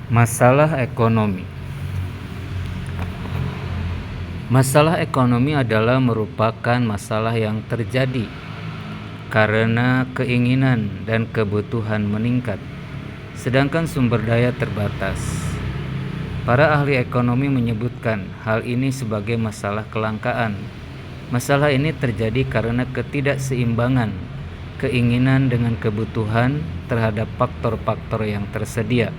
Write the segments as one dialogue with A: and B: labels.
A: Masalah ekonomi. Masalah ekonomi adalah merupakan masalah yang terjadi karena keinginan dan kebutuhan meningkat, sedangkan sumber daya terbatas. Para ahli ekonomi menyebutkan hal ini sebagai masalah kelangkaan. Masalah ini terjadi karena ketidakseimbangan keinginan dengan kebutuhan terhadap faktor-faktor yang tersedia.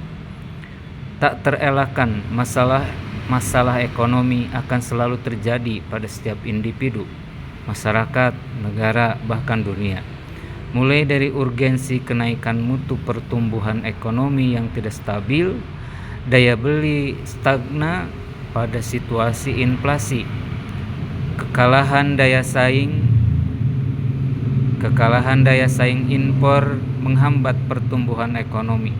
A: Tak terelakkan masalah ekonomi akan selalu terjadi pada setiap individu, masyarakat, negara, bahkan dunia. Mulai dari urgensi kenaikan mutu pertumbuhan ekonomi yang tidak stabil, daya beli stagnan pada situasi inflasi, kekalahan daya saing impor menghambat pertumbuhan ekonomi.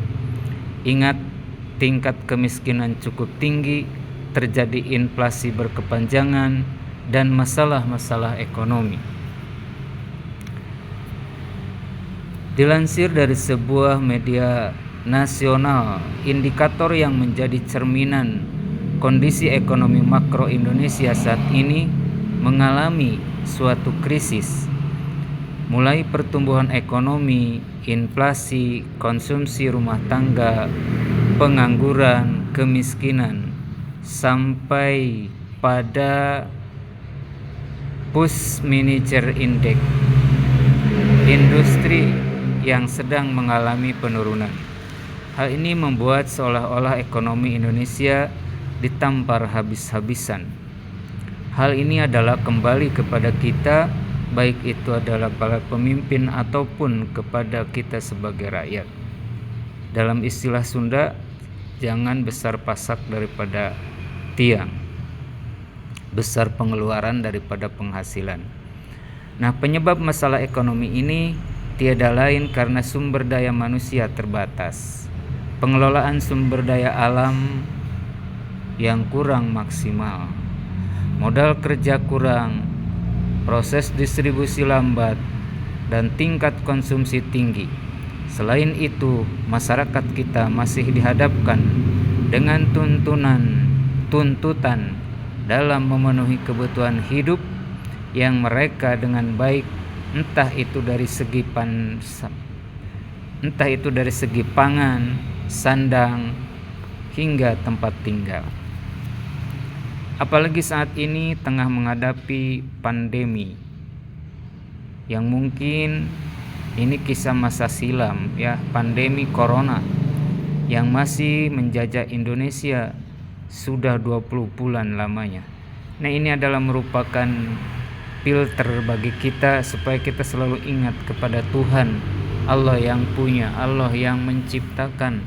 A: Ingat, tingkat kemiskinan cukup tinggi, terjadi inflasi berkepanjangan, dan masalah-masalah ekonomi. Dilansir dari sebuah media nasional, indikator yang menjadi cerminan kondisi ekonomi makro Indonesia saat ini mengalami suatu krisis. Mulai pertumbuhan ekonomi, inflasi, konsumsi rumah tangga, pengangguran, kemiskinan, sampai pada Push Manager Index, industri yang sedang mengalami penurunan. Hal ini membuat seolah-olah ekonomi Indonesia ditampar habis-habisan. Hal ini adalah kembali kepada kita, baik itu adalah para pemimpin ataupun kepada kita sebagai rakyat. Dalam istilah Sunda, jangan besar pasak daripada tiang, besar pengeluaran daripada penghasilan. Nah, penyebab masalah ekonomi ini tiada lain karena sumber daya manusia terbatas, pengelolaan sumber daya alam yang kurang maksimal, modal kerja kurang, proses distribusi lambat, dan tingkat konsumsi tinggi. Selain itu, masyarakat kita masih dihadapkan dengan tuntutan dalam memenuhi kebutuhan hidup yang mereka dengan baik, entah itu dari segi pangan, sandang, hingga tempat tinggal. Apalagi saat ini tengah menghadapi pandemi yang mungkin ini kisah masa silam, pandemi corona yang masih menjajah Indonesia sudah 20 bulan lamanya. Nah, ini adalah merupakan filter bagi kita supaya kita selalu ingat kepada Tuhan, Allah yang punya, Allah yang menciptakan.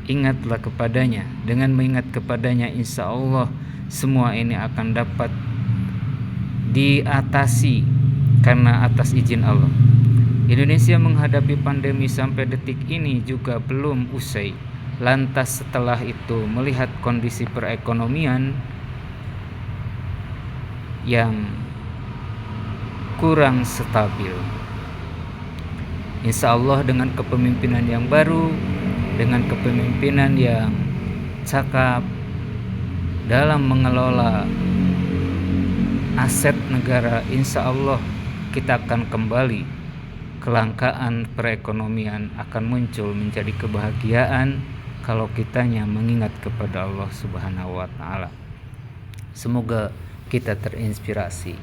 A: Ingatlah kepadanya. Dengan mengingat kepadanya, insya Allah semua ini akan dapat diatasi karena atas izin Allah. Indonesia menghadapi pandemi sampai detik ini juga belum usai. Lantas setelah itu melihat kondisi perekonomian yang kurang stabil. Insya Allah dengan kepemimpinan yang baru, dengan kepemimpinan yang cakap dalam mengelola aset negara, insya Allah kita akan kembali. Kelangkaan perekonomian akan muncul menjadi kebahagiaan kalau kitanya mengingat kepada Allah Subhanahu wa Ta'ala. Semoga kita terinspirasi